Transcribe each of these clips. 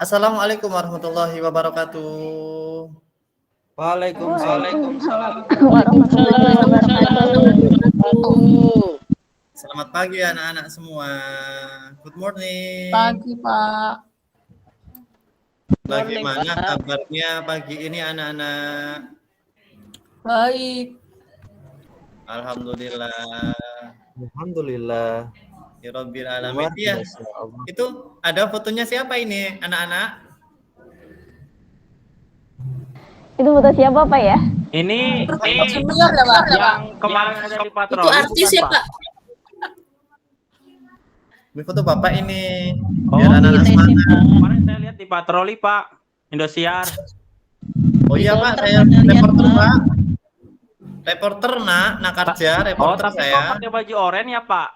Assalamualaikum warahmatullahi wabarakatuh. Waalaikumsalam. Warahmatullahi wabarakatuh. Selamat pagi anak-anak semua. Good morning. Pagi, Pak. Bagaimana kabarnya pagi ini anak-anak? Baik. Alhamdulillah. Alhamdulillah. Ya Rabbil alamin. Luar Ya. biasa Allah. Itu ada fotonya siapa ini anak-anak? Itu foto siapa Pak ya? Ini Senior ya, Pak? yang kemarin ada di patroli. Itu artis bukan, ya, Pak? Ini foto Bapak ini. Oh, Biar anak-anak semangat. Kemarin saya lihat di patroli, Pak. Indosiar. Oh iya Pak, saya reporter Pak. Reporter nak kerja, Oh, reporter tapi saya. kok pakai baju oranye ya, Pak?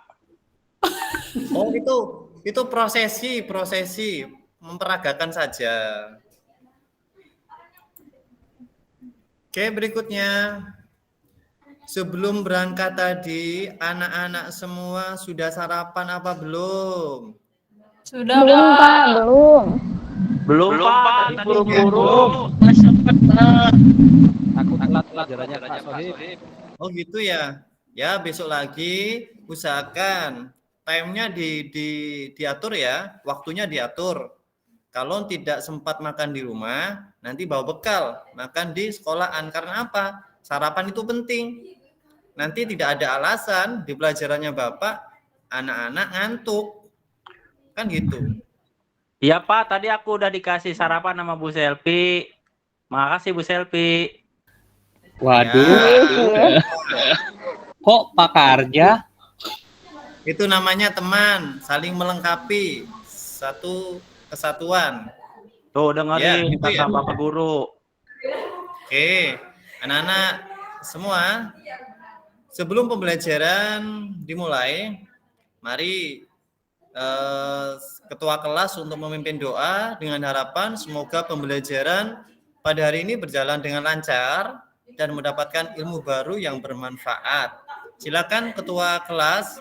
Oh itu prosesi memperagakan saja. Oke, berikutnya. Sebelum berangkat tadi, anak-anak semua sudah sarapan apa belum? Sudah, Belum Pak. Pak, belum. Belum, Pak. Tadi buru-buru. Aku telat pelajarannya Pak Sohib. Oh gitu ya. Ya, besok lagi usahakan time-nya diatur ya, waktunya diatur. Kalau tidak sempat makan di rumah, nanti bawa bekal, makan di sekolahan. Karena apa? Sarapan itu penting. Nanti tidak ada alasan di pelajarannya Bapak, anak-anak ngantuk. Kan gitu. Iya, Pak. Tadi aku udah dikasih sarapan sama Bu Selvi. Makasih, Bu Selvi. Ya, Kok Pak Karja? itu namanya teman, saling melengkapi, satu kesatuan. Tuh, dengerin Ya, gitu kata ya. Bapak Guru. Oke, anak-anak semua, sebelum pembelajaran dimulai, mari ketua kelas untuk memimpin doa dengan harapan semoga pembelajaran pada hari ini berjalan dengan lancar dan mendapatkan ilmu baru yang bermanfaat. Silakan ketua kelas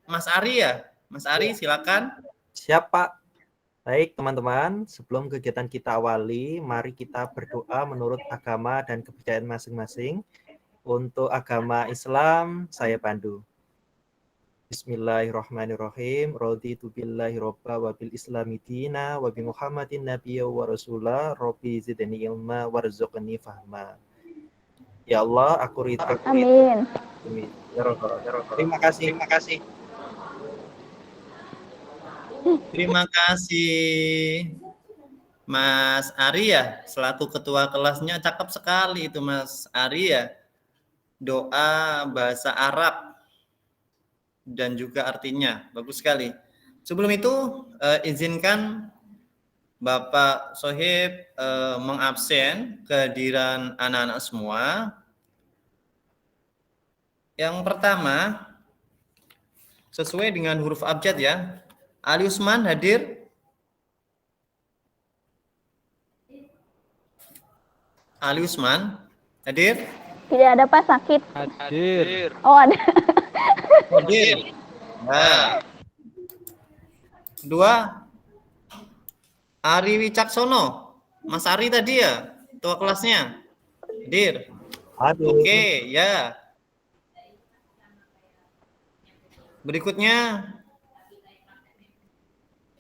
Mas Ari ya. Mas Ari silakan. Siap Pak. Baik teman-teman, sebelum kegiatan kita awali, mari kita berdoa menurut agama dan kepercayaan masing-masing. Untuk agama Islam, saya Pandu. Bismillahirrahmanirrahim. Raditu billahi robba wa bil islami dina wa bi Muhammadin nabiyya wa rasulah. Rabbi zidni ilma warzuqni fahma. Ya Allah, aku ridho. Amin. Terima kasih. Terima kasih Mas Ari ya, selaku ketua kelasnya. Cakep sekali itu Mas Ari ya. Doa bahasa Arab dan juga artinya bagus sekali. Sebelum itu izinkan Bapak Sohib mengabsen kehadiran anak-anak semua. Yang pertama sesuai dengan huruf abjad ya. Ali Usman hadir? Ali Usman hadir? Tidak ada Pak, sakit. Hadir. Oh, ada. Hadir. Nah. Dua, Ari Wicaksono. Mas Ari tadi ya, ketua kelasnya. Hadir. Hadir. Oke, ya. Berikutnya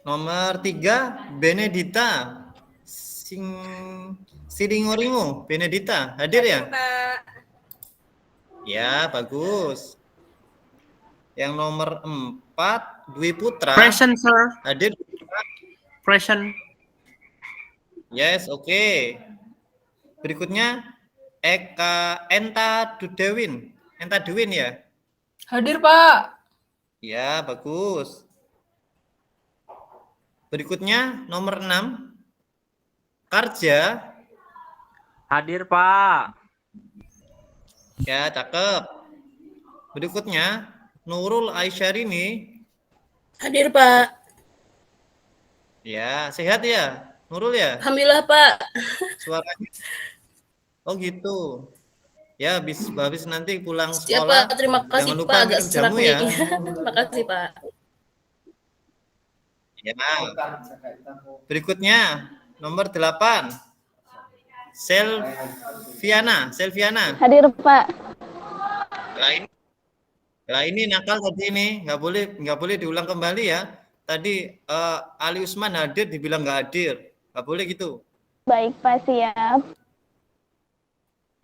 nomor 3, Benedita Siringoringo. Benedita hadir ya? Pak. Ya, bagus. Yang nomor 4, Dwi Putra. Present, sir. Hadir? Present. Yes, oke. Berikutnya Enta Dewin ya? Hadir, Pak. Ya, bagus. Berikutnya nomor 6, Karja. Hadir, Pak. Ya, cakep. Berikutnya Nurul Aisyarini. Hadir, Pak. Ya, sehat ya? Nurul ya? Alhamdulillah, Pak. Suaranya. Oh gitu. Ya, habis nanti pulang Siap, sekolah. Pak. Terima kasih, Jangan lupa Pak. Agak minum serak jamu nih. ya. Terima kasih, Pak. Ya. Berikutnya nomor 8. Selviana. Hadir, Pak. Nah ini nakal tadi ini, nggak boleh diulang kembali ya. Tadi Ali Usman hadir dibilang nggak hadir, nggak boleh gitu. Baik, Pak, siap.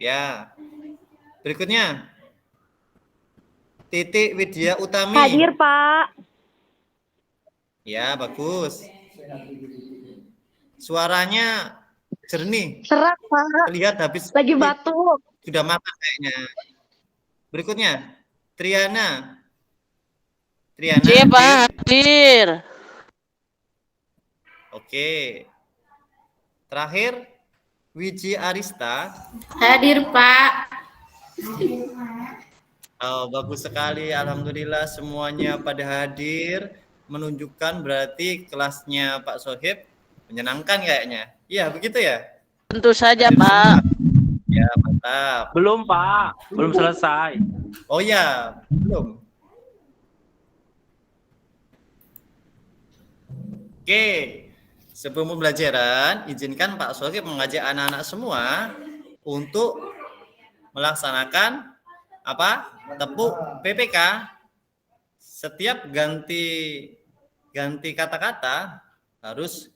Ya. Berikutnya Titik Widya Utami. Hadir, Pak. Ya, bagus. Suaranya jernih. Serak, Pak. Terlihat habis Lagi batuk. sudah makan kayaknya. Berikutnya Triana. Siapa hadir? Oke. Terakhir Wiji Arista. Hadir, Pak. Oh, bagus sekali. Alhamdulillah semuanya pada hadir. Menunjukkan berarti kelasnya Pak Sohib menyenangkan kayaknya. Iya, begitu ya? Tentu saja, Pak. Ya, mantap. Belum, Pak. Belum selesai. Oh ya, belum. Oke. Sebelum pembelajaran, izinkan Pak Sohib mengajak anak-anak semua untuk melaksanakan apa? Tepuk PPK. Setiap ganti kata-kata harus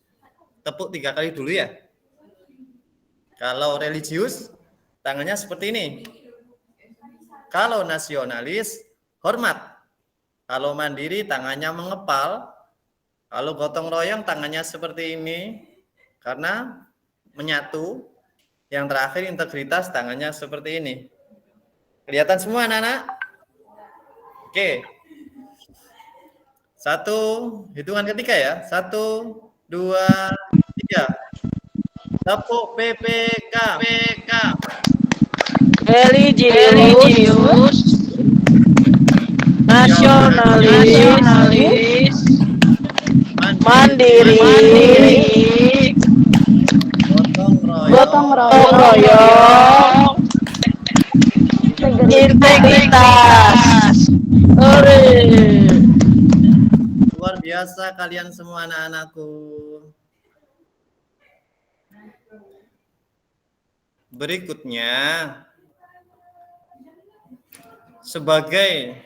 tepuk 3 kali dulu ya. Kalau religius tangannya seperti ini. Kalau nasionalis hormat. Kalau mandiri tangannya mengepal. Kalau gotong royong tangannya seperti ini karena menyatu. Yang terakhir integritas tangannya seperti ini. Kelihatan semua anak-anak? Oke. 1, hitungan ketiga ya. 1, 2, 3. Tepuk PPK. Religius, nasionalis, mandiri, Gotong royong, integritas. Luar biasa kalian semua anak-anakku. Berikutnya sebagai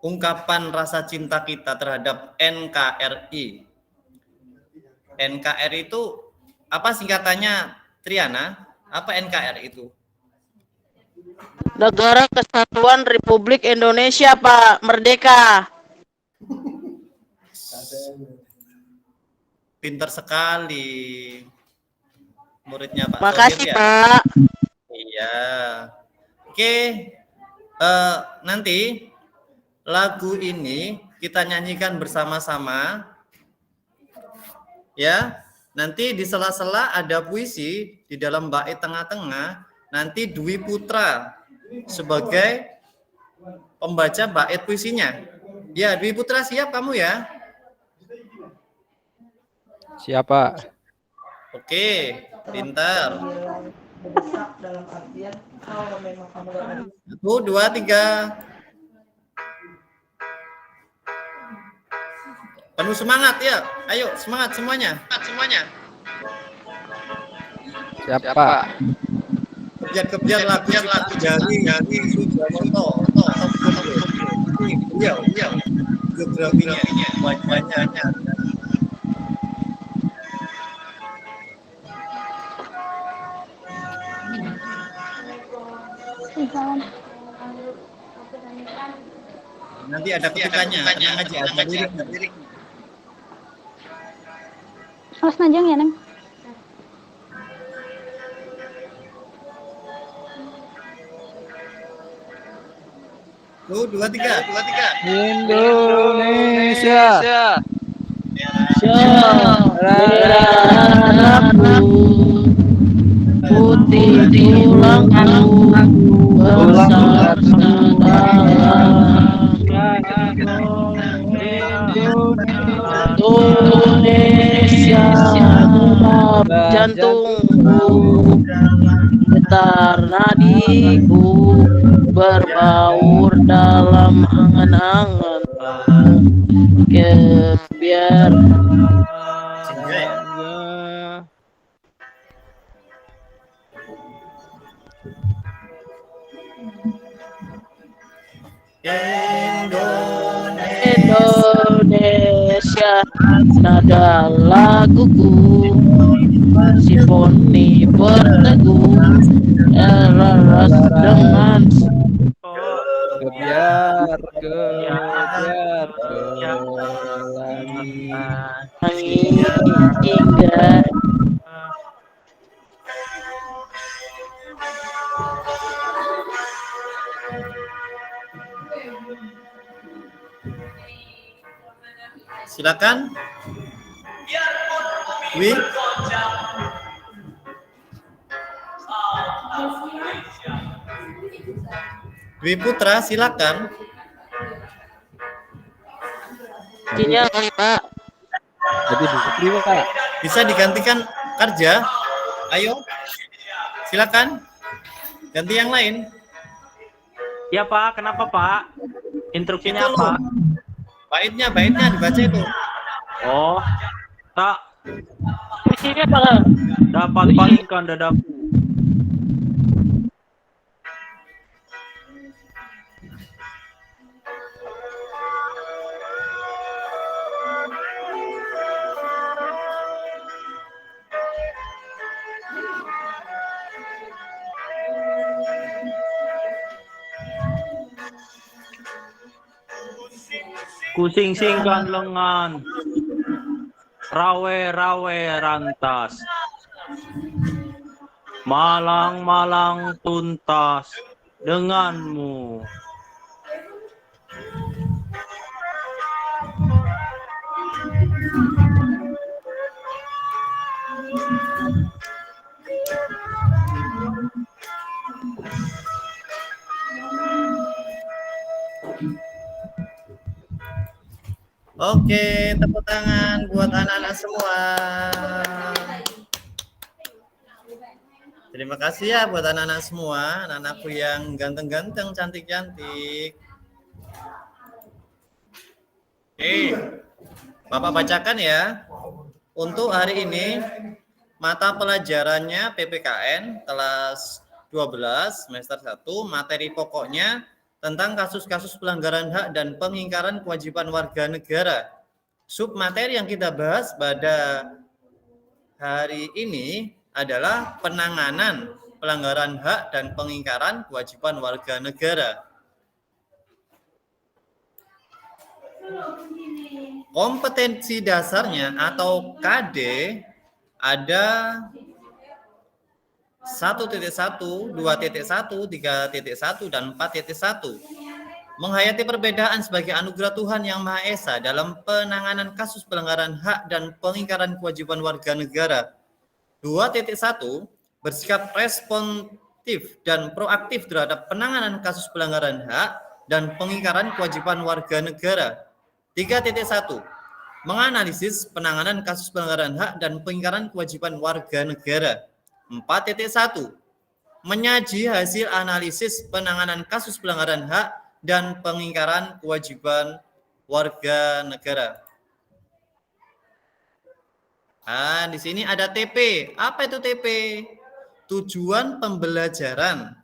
ungkapan rasa cinta kita terhadap NKRI. NKRI itu apa singkatannya, Triana? Apa NKRI itu? Negara Kesatuan Republik Indonesia, Pak. Merdeka. Pinter sekali muridnya Pak Makasih, Sohib ya. Pak. Iya. Oke. Nanti lagu ini kita nyanyikan bersama-sama. Ya. Nanti di sela-sela ada puisi di dalam bait tengah-tengah. Nanti Dwi Putra sebagai pembaca bait puisinya. Ya, Dwi Putra siap kamu ya? Siapa? Oke, pintar. 1, 2, 3. Penuh semangat ya. Ayo, semangat semuanya. Siapa? Kebiar lagu dari Sujarwoto. Iya. Geografinya banyak. Nanti ada ketikannya, tenang aja, ada lirik. Awas najang ya, Neng. Tuh, 2, 3. Indonesia. Merahku, putih tulangku, besar Indonesia, debar jantungku, getar nadiku, berbaur dalam angan-angan. biar Jingga ya. Indonesia, nada laguku, simfoni berteguh, eras dengan Gebiar angin hingga Silakan. Wi. Dwi Putra, silakan. sinyal Pak. Jadi Bukri Pak. Bisa digantikan Karja. Ayo. Silakan. Ganti yang lain. Ya Pak, kenapa Pak? Instruksinya Itu loh. apa? Baitnya dibaca itu. Oh, tak Isinya Pak. dapat palingkan dadaku. Kusing-singkan lengan, rawe-rawe rantas, malang-malang tuntas denganmu. Oke, tepuk tangan buat anak-anak semua. Terima kasih ya buat anak-anak semua, anak-anakku yang ganteng-ganteng, cantik-cantik. Oke, Bapak bacakan ya. Untuk hari ini, mata pelajarannya PPKN kelas 12 semester 1, materi pokoknya tentang kasus-kasus pelanggaran hak dan pengingkaran kewajiban warga negara. Submateri yang kita bahas pada hari ini adalah penanganan pelanggaran hak dan pengingkaran kewajiban warga negara. Kompetensi dasarnya atau KD ada 1.1, 2.1, 3.1, dan 4.1. Menghayati perbedaan sebagai anugerah Tuhan Yang Maha Esa dalam penanganan kasus pelanggaran hak dan pengingkaran kewajiban warga negara. 2.1 bersikap responsif dan proaktif terhadap penanganan kasus pelanggaran hak dan pengingkaran kewajiban warga negara. 3.1 menganalisis penanganan kasus pelanggaran hak dan pengingkaran kewajiban warga negara. 4.1 menyaji hasil analisis penanganan kasus pelanggaran hak dan pengingkaran kewajiban warga negara. Nah, di sini ada TP. Apa itu TP? Tujuan pembelajaran.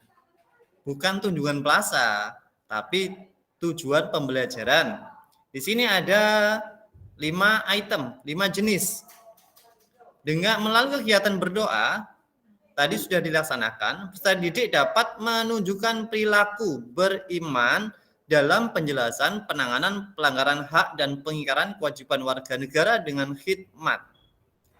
Bukan tunjungan plaza, tapi tujuan pembelajaran. Di sini ada 5 item, 5 jenis. Dengan melalui kegiatan berdoa, tadi sudah dilaksanakan, peserta didik dapat menunjukkan perilaku beriman dalam penjelasan penanganan pelanggaran hak dan pengingkaran kewajiban warga negara dengan khidmat.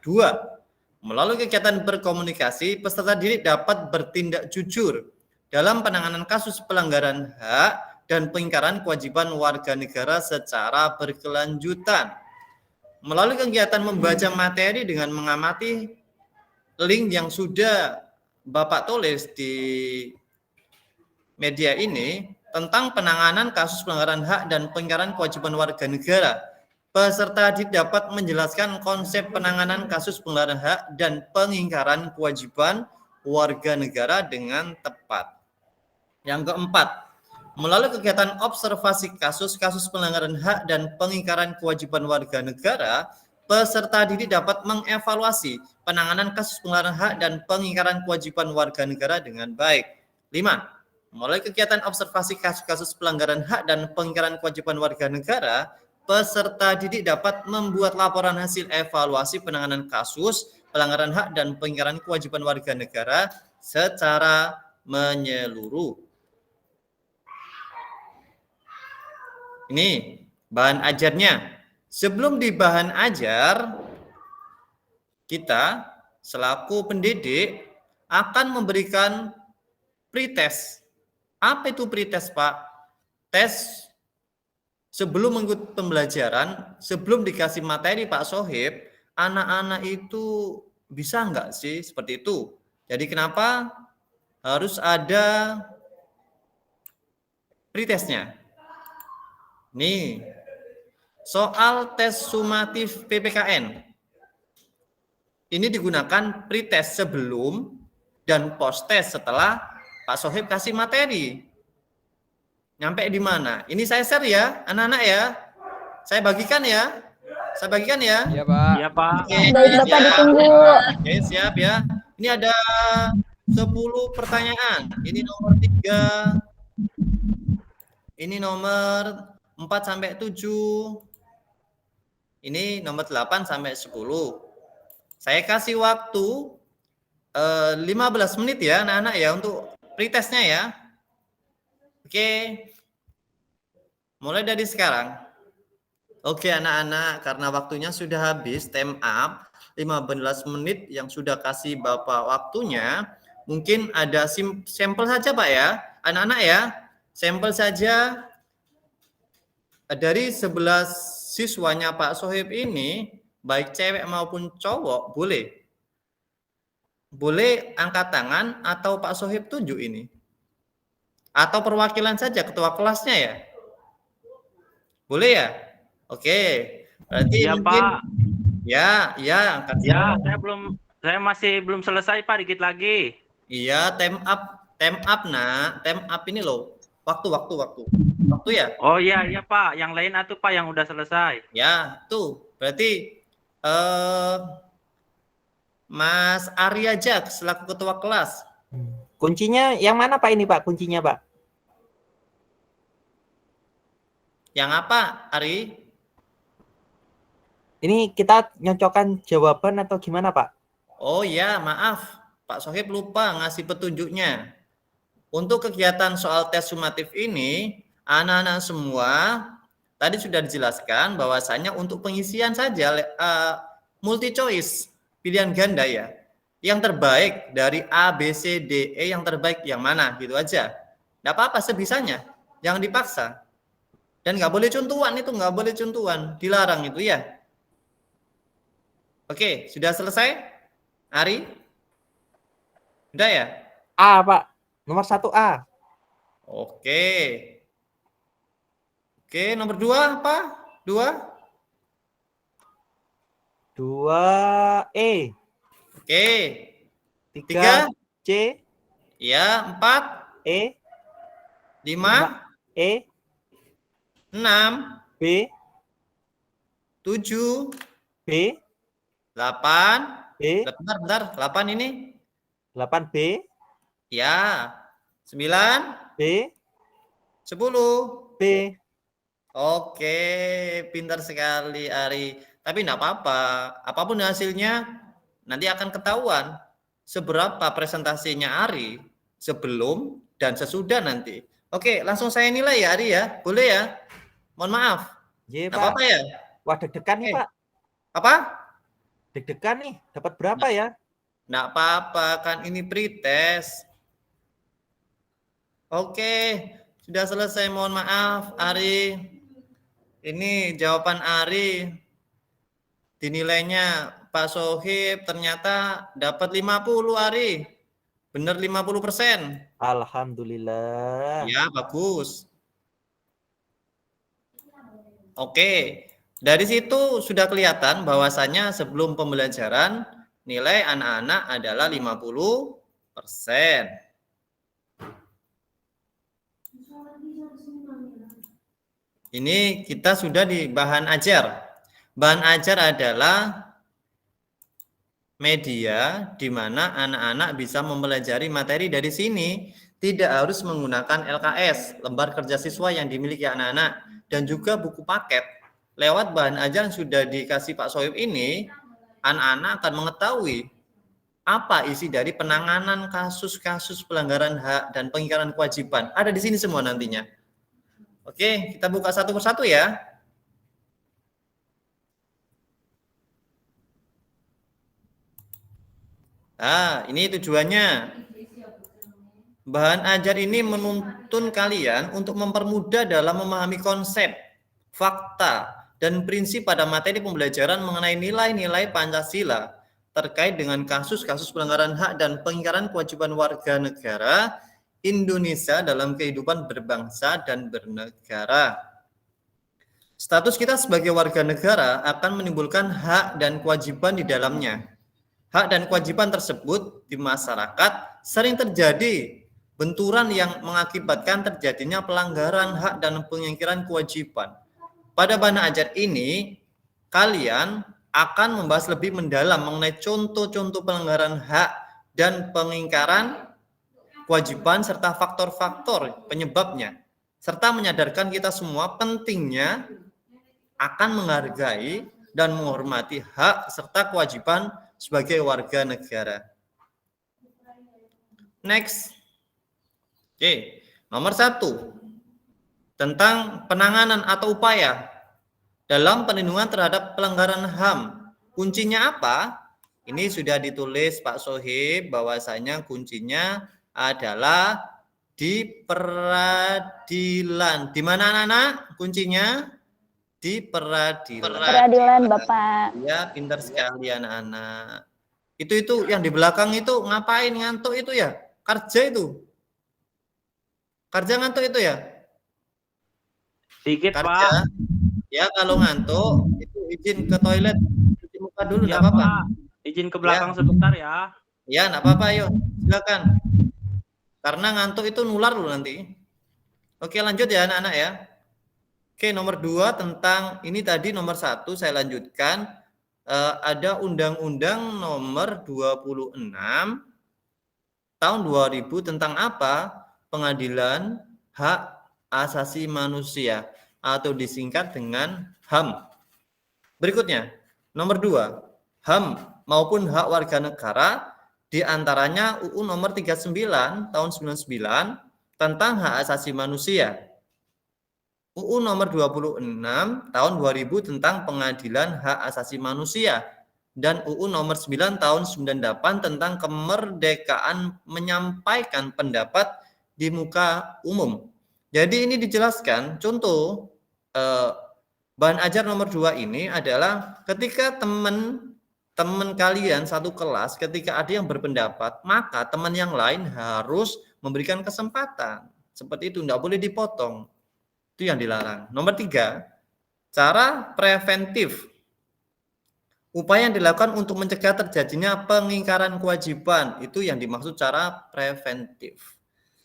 2. Melalui kegiatan berkomunikasi, peserta didik dapat bertindak jujur dalam penanganan kasus pelanggaran hak dan pengingkaran kewajiban warga negara secara berkelanjutan. Melalui kegiatan membaca materi dengan mengamati link yang sudah Bapak tulis di media ini tentang penanganan kasus pelanggaran hak dan pengingkaran kewajiban warga negara. Peserta didik dapat menjelaskan konsep penanganan kasus pelanggaran hak dan pengingkaran kewajiban warga negara dengan tepat. Yang keempat, Melalui kegiatan observasi kasus-kasus pelanggaran hak dan pengingkaran kewajiban warga negara, peserta didik dapat mengevaluasi penanganan kasus pelanggaran hak dan pengingkaran kewajiban warga negara dengan baik. 5. Melalui kegiatan observasi kasus-kasus pelanggaran hak dan pengingkaran kewajiban warga negara, peserta didik dapat membuat laporan hasil evaluasi penanganan kasus pelanggaran hak dan pengingkaran kewajiban warga negara secara menyeluruh. Ini bahan ajarnya. Sebelum di bahan ajar, kita selaku pendidik akan memberikan pretest. Apa itu pretest, Pak? Tes sebelum mengikuti pembelajaran, sebelum dikasih materi Pak Sohib, anak-anak itu bisa enggak sih seperti itu? Jadi kenapa harus ada pretestnya? Nih, soal tes sumatif PPKN. Ini digunakan pretest sebelum dan post test setelah Pak Sohib kasih materi. Nyampe di mana? Ini saya share ya, anak-anak ya. Saya bagikan ya. Iya, Pak. Iya, Pak. Oke, Baik, Bapak, siap. ditunggu. Oke, siap ya. Ini ada 10 pertanyaan. Ini nomor 3. Ini nomor 4 sampai 7. Ini nomor 8 sampai 10. Saya kasih waktu 15 menit ya anak-anak ya untuk pretestnya ya. Oke. Mulai dari sekarang. Oke anak-anak, karena waktunya sudah habis, time up 15 menit yang sudah kasih Bapak waktunya. Mungkin ada sampel saja Pak ya. Anak-anak ya, sampel saja. Dari 11 siswanya Pak Sohib ini, baik cewek maupun cowok, boleh angkat tangan atau Pak Sohib tunjuk ini. Atau perwakilan saja ketua kelasnya ya. Boleh ya? Oke. Berarti Iya, mungkin Pak. ya angkat Ya, tangan. saya masih belum selesai, Pak, dikit lagi. Iya, time up nak. Time up ini loh. Waktu ya. Oh iya, Pak. Yang lain atuh, Pak, yang udah selesai. Ya, tuh. Berarti Mas Arya Jak selaku ketua kelas. Kuncinya yang mana Pak ini Pak? Kuncinya Pak? Yang apa, Ari? Ini kita nyocokkan jawaban atau gimana Pak? Oh ya, maaf. Pak Sohib lupa ngasih petunjuknya. Untuk kegiatan soal tes sumatif ini, anak-anak semua tadi sudah dijelaskan bahwasanya untuk pengisian saja multi choice, pilihan ganda ya. Yang terbaik dari A, B, C, D, E yang terbaik yang mana gitu aja. Enggak apa-apa sebisanya, jangan dipaksa. Dan nggak boleh contohan itu, nggak boleh contohan, dilarang itu ya. Oke, sudah selesai? Ari? Sudah ya? A Pak, nomor 1A. Oke. Oke, nomor 2 apa? 2E. Oke. 3 C. Ya, 4. E. 5. E. 6. B. 7. B. 8. B. Bentar. 8 ini. 8B. Ya. 9. B. 10. B. Oke, pintar sekali Ari. Tapi enggak apa-apa. Apapun hasilnya nanti akan ketahuan seberapa presentasinya Ari sebelum dan sesudah nanti. Oke, langsung saya nilai ya Ari ya. Boleh ya? Mohon maaf. Y, Enggak Pak. apa-apa ya? Wah, deg-degan nih, Oke. Pak. Apa? Deg-degan nih. Dapat berapa ya? Enggak apa-apa, kan ini pretest. Oke, sudah selesai. Mohon maaf Ari. Ini jawaban Ari. Dinilainya Pak Sohib ternyata dapat 50 Ari. Benar 50%. Alhamdulillah. Ya, bagus. Oke. Dari situ sudah kelihatan bahwasannya sebelum pembelajaran nilai anak-anak adalah 50%. Ini kita sudah di bahan ajar. Bahan ajar adalah media di mana anak-anak bisa mempelajari materi dari sini, tidak harus menggunakan LKS, lembar kerja siswa yang dimiliki anak-anak, dan juga buku paket. Lewat bahan ajar yang sudah dikasih Pak Sohib ini, anak-anak akan mengetahui apa isi dari penanganan kasus-kasus pelanggaran hak dan pengingkaran kewajiban. Ada di sini semua nantinya. Oke, kita buka satu persatu ya. Nah, ini tujuannya. Bahan ajar ini menuntun kalian untuk mempermudah dalam memahami konsep, fakta, dan prinsip pada materi pembelajaran mengenai nilai-nilai Pancasila terkait dengan kasus-kasus pelanggaran hak dan pengingkaran kewajiban warga negara Indonesia dalam kehidupan berbangsa dan bernegara. Status kita sebagai warga negara akan menimbulkan hak dan kewajiban di dalamnya. Hak dan kewajiban tersebut di masyarakat sering terjadi benturan yang mengakibatkan terjadinya pelanggaran hak dan pengingkaran kewajiban. Pada bahan ajar ini, kalian akan membahas lebih mendalam mengenai contoh-contoh pelanggaran hak dan pengingkaran kewajiban serta faktor-faktor penyebabnya, serta menyadarkan kita semua pentingnya akan menghargai dan menghormati hak serta kewajiban sebagai warga negara. Next. Oke, nomor 1. Tentang penanganan atau upaya dalam perlindungan terhadap pelanggaran HAM. Kuncinya apa? Ini sudah ditulis Pak Sohib bahwasanya kuncinya adalah di peradilan. Di mana anak-anak? Kuncinya di peradilan. Peradilan, Bapak. Ya, pintar sekali anak-anak. Itu yang di belakang itu ngapain ngantuk itu ya? Kerja itu. Kerja ngantuk itu ya? Sedikit, Kerja. Pak. Ya, kalau ngantuk itu izin ke toilet, cuci muka dulu, Ya, enggak apa-apa. Pak. Izin ke belakang sebentar ya. Ya, enggak apa-apa, ayo. Silakan. Karena ngantuk itu nular loh nanti. Oke, lanjut ya anak-anak ya. Oke, nomor 2 tentang ini tadi nomor 1 saya lanjutkan. Ada Undang-Undang nomor 26 tahun 2000 tentang apa? Pengadilan Hak Asasi Manusia atau disingkat dengan HAM. Berikutnya, nomor 2, HAM maupun hak warga negara diantaranya UU nomor 39 tahun 99 tentang hak asasi manusia. UU nomor 26 tahun 2000 tentang pengadilan hak asasi manusia dan UU nomor 9 tahun 98 tentang kemerdekaan menyampaikan pendapat di muka umum. Jadi ini dijelaskan contoh bahan ajar nomor 2 ini adalah ketika teman kalian satu kelas ketika ada yang berpendapat, maka teman yang lain harus memberikan kesempatan. Seperti itu, tidak boleh dipotong. Itu yang dilarang. Nomor 3, cara preventif. Upaya yang dilakukan untuk mencegah terjadinya pengingkaran kewajiban. Itu yang dimaksud cara preventif.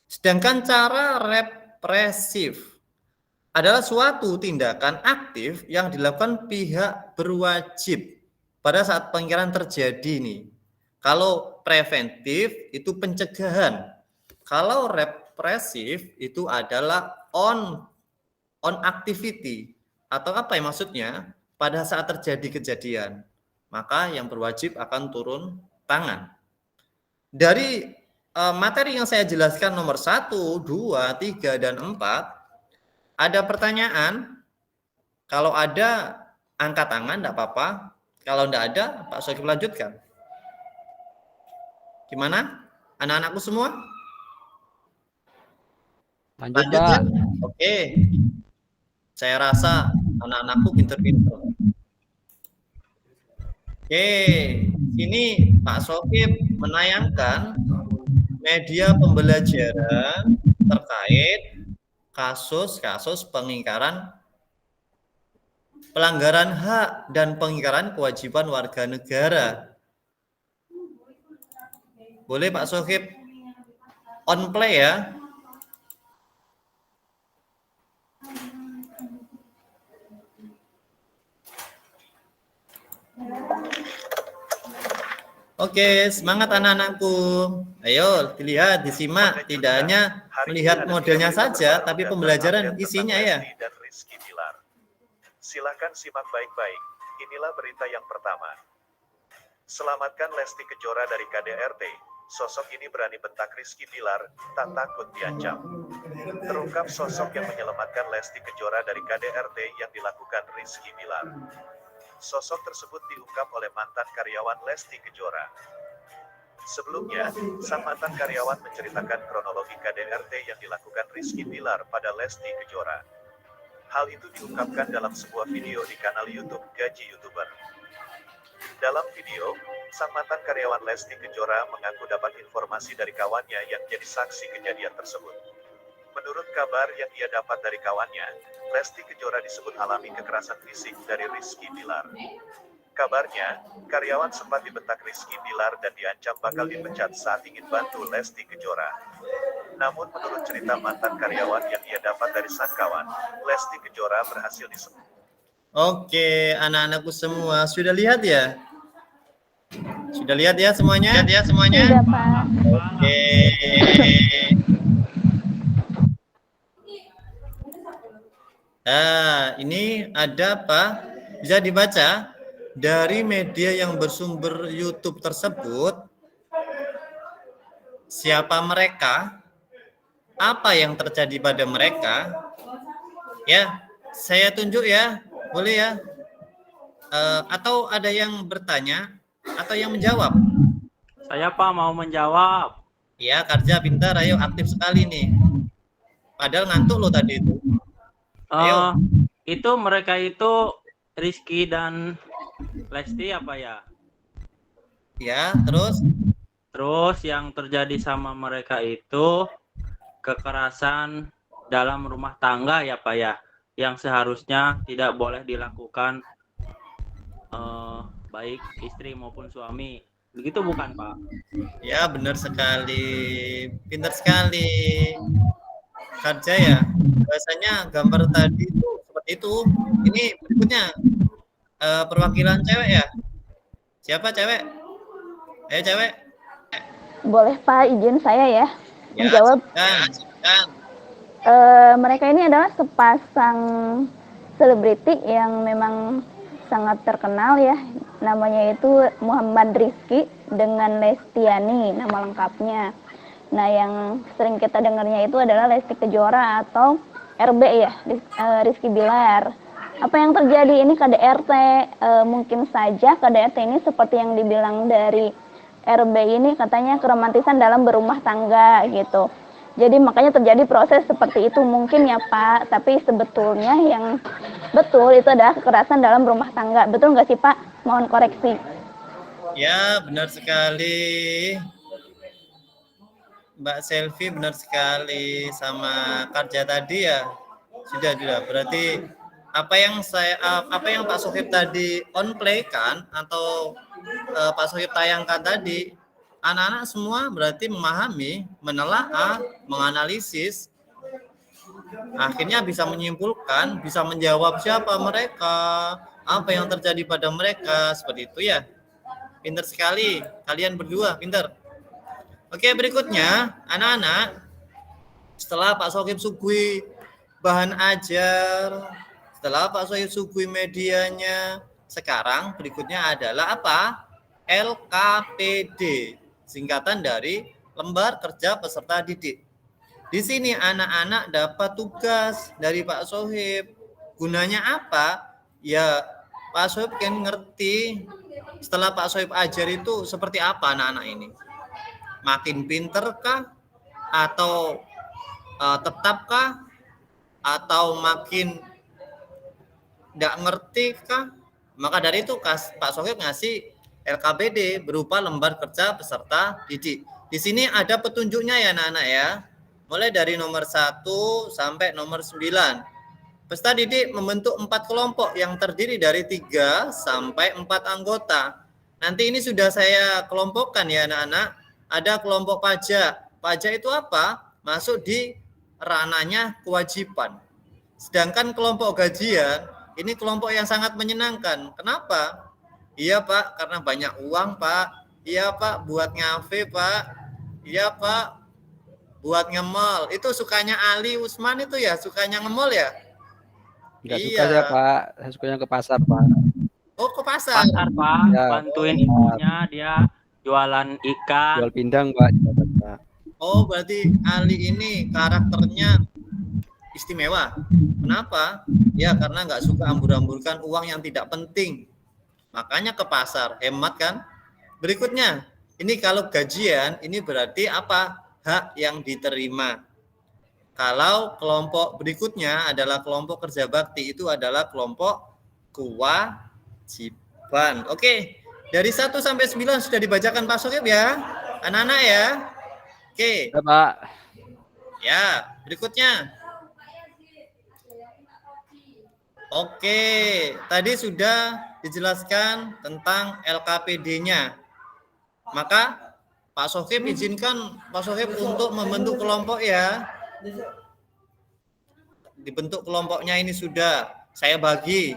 Sedangkan cara represif adalah suatu tindakan aktif yang dilakukan pihak berwajib pada saat pengingkaran terjadi nih. Kalau preventif itu pencegahan. Kalau represif itu adalah on activity atau apa ya maksudnya? Pada saat terjadi kejadian, maka yang berwajib akan turun tangan. Dari materi yang saya jelaskan nomor 1, 2, 3, dan 4, ada pertanyaan? Kalau ada, angkat tangan, tidak apa-apa. Kalau tidak ada, Pak Sohib lanjutkan. Gimana? Anak-anakku semua? Lanjut, Lanjut ya? Pak. Oke. Saya rasa anak-anakku pinter-pinter. Oke, sini Pak Sohib menayangkan media pembelajaran terkait kasus-kasus pengingkaran pelanggaran hak dan pengingkaran kewajiban warga negara. Boleh Pak Sohib on play ya? Oke, semangat anak-anakku. Ayo, dilihat, disimak. Tidak hanya melihat modelnya saja, tapi pembelajaran isinya ya. Dan Rizky Bilar. Silakan simak baik-baik. Inilah berita yang pertama. Selamatkan Lesti Kejora dari KDRT. Sosok ini berani bentak Rizky Bilar, tak takut diancam. Terungkap sosok yang menyelamatkan Lesti Kejora dari KDRT yang dilakukan Rizky Bilar. Sosok tersebut diungkap oleh mantan karyawan Lesti Kejora. Sebelumnya, sang mantan karyawan menceritakan kronologi KDRT yang dilakukan Rizky Bilar pada Lesti Kejora. Hal itu diungkapkan dalam sebuah video di kanal YouTube Gaji YouTuber. Dalam video, sang mantan karyawan Lesti Kejora mengaku dapat informasi dari kawannya yang jadi saksi kejadian tersebut. Menurut kabar yang ia dapat dari kawannya, Lesti Kejora disebut alami kekerasan fisik dari Rizky Bilar. Kabarnya, karyawan sempat dibentak Rizky Bilar dan diancam bakal dipecat saat ingin bantu Lesti Kejora. Namun menurut cerita mantan karyawan yang ia dapat dari sang kawan, Lesti Kejora berhasil disembuhkan. Oke, anak-anakku semua sudah lihat ya? Sudah lihat ya semuanya? Lihat ya semuanya? Sudah, Pak. Oke. Nah, ini ada apa? Bisa dibaca dari media yang bersumber YouTube tersebut. Siapa mereka? Apa yang terjadi pada mereka? Ya, saya tunjuk ya. Boleh ya? Atau ada yang bertanya atau yang menjawab? Saya Pak mau menjawab. Ya, Karja pintar, ayo aktif sekali nih. Padahal ngantuk lo tadi itu. Ayo. Itu mereka itu Rizky dan Lesti apa ya? Ya, terus? Terus yang terjadi sama mereka itu kekerasan dalam rumah tangga ya Pak ya, yang seharusnya tidak boleh dilakukan baik istri maupun suami. Begitu bukan Pak? Ya, benar sekali. Pintar sekali. Karja ya. Biasanya gambar tadi itu seperti itu. Ini berikutnya perwakilan cewek ya. Siapa cewek? Ayo cewek. Boleh Pak, izin saya ya menjawab. Silakan. Mereka ini adalah sepasang selebriti yang memang sangat terkenal ya. Namanya itu Muhammad Rizky dengan Lestiani, nama lengkapnya. Nah, yang sering kita dengarnya itu adalah Lesti Kejora atau RB ya, Rizky Bilar. Apa yang terjadi ini KDRT? Mungkin saja KDRT ini seperti yang dibilang dari RB ini, katanya keromantisan dalam berumah tangga gitu. Jadi makanya terjadi proses seperti itu mungkin ya Pak. Tapi sebetulnya yang betul itu adalah kekerasan dalam rumah tangga. Betul nggak sih Pak? Mohon koreksi. Ya, benar sekali. Mbak Selvi benar sekali sama Karja tadi ya. Sudah. Berarti apa yang Pak Sohib tadi on play kan atau Pak Sohib tayangkan tadi, anak-anak semua berarti memahami, menelaah, menganalisis, akhirnya bisa menyimpulkan, bisa menjawab siapa mereka, apa yang terjadi pada mereka, seperti itu ya. Pintar sekali, kalian berdua pintar. Oke, berikutnya anak-anak, setelah Pak Sohib sugui bahan ajar, setelah Pak Sohib sugui medianya, sekarang berikutnya adalah apa? LKPD, singkatan dari Lembar Kerja Peserta Didik. Di sini anak-anak dapat tugas dari Pak Sohib. Gunanya apa? Ya, Pak Sohib kan ngerti setelah Pak Sohib ajar itu seperti apa anak-anak ini. Makin pinter kah? Atau tetap kah? Atau makin nggak ngerti kah? Maka dari itu Pak Sohib ngasih LKPD berupa lembar kerja peserta didik. Di sini ada petunjuknya ya anak-anak ya. Mulai dari nomor 1 sampai nomor 9. Peserta didik membentuk 4 kelompok yang terdiri dari 3 sampai 4 anggota. Nanti ini sudah saya kelompokkan ya anak-anak. Ada kelompok pajak. Pajak itu apa? Masuk di ranahnya kewajiban. Sedangkan kelompok gajian, ini kelompok yang sangat menyenangkan. Kenapa? Iya Pak, karena banyak uang Pak. Iya Pak, buat ngafe Pak. Iya Pak, buat nge-mall. Itu sukanya Ali Usman itu ya, sukanya nge-mall ya? Nggak suka Iya. saya Pak, saya sukanya ke pasar Pak. Oh, ke pasar. Pasar Pak, Ya. bantuin ibunya dia jualan ikan. Jual pindang Pak. di pasar, Pak. Oh, berarti Ali ini karakternya istimewa. Kenapa? Ya, karena nggak suka hambur-hamburkan uang yang tidak penting. Makanya ke pasar, hemat kan? Berikutnya, ini kalau gajian, ini berarti apa? Hak yang diterima. Kalau kelompok berikutnya adalah kelompok kerja bakti, itu adalah kelompok kewajiban. Oke, dari 1 sampai 9 sudah dibacakan Pak Sokib ya, anak-anak ya. Oke, Ya Pak. ya berikutnya. Oke, tadi sudah dijelaskan tentang LKPD-nya. Maka Pak Sohib izinkan Pak Sohib untuk membentuk kelompok ya. Dibentuk kelompoknya ini sudah saya bagi.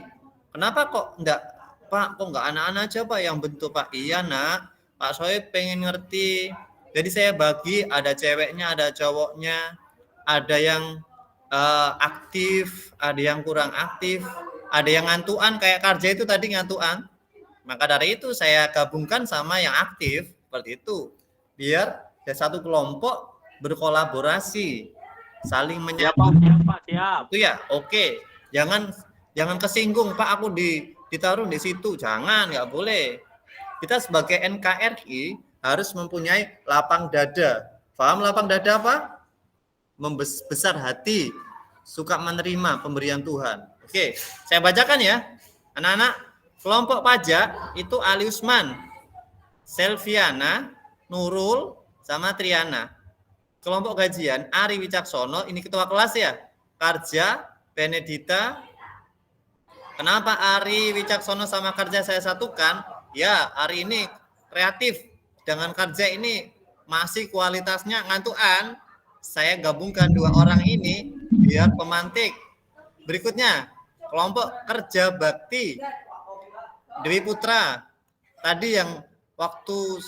Kenapa kok enggak Pak, kok enggak anak-anak aja Pak yang bentuk Pak? Iya nak, Pak Sohib pengen ngerti. Jadi saya bagi, ada ceweknya, ada cowoknya, ada yang aktif, ada yang kurang aktif, ada yang ngantuan kayak Karja itu tadi ngantuan. Maka dari itu saya gabungkan sama yang aktif seperti itu. Biar ada satu kelompok berkolaborasi, saling menyapa. Siap. Itu ya, oke. Jangan kesinggung Pak, aku ditaruh di situ. Jangan, nggak boleh. Kita sebagai NKRI harus mempunyai lapang dada. Paham lapang dada apa? Membesar hati, suka menerima pemberian Tuhan. Oke, saya bacakan ya. Anak-anak, kelompok pajak itu Ali Usman, Selviana, Nurul, sama Triana. Kelompok gajian, Ari Wicaksono, ini ketua kelas ya. Karja, Benedita. Kenapa Ari Wicaksono sama Karja saya satukan? Ya, Ari ini kreatif. Dengan Karja ini masih kualitasnya ngantuan. Saya gabungkan dua orang ini biar pemantik. Berikutnya, kelompok kerja bakti. Dewi Putra. Tadi yang waktu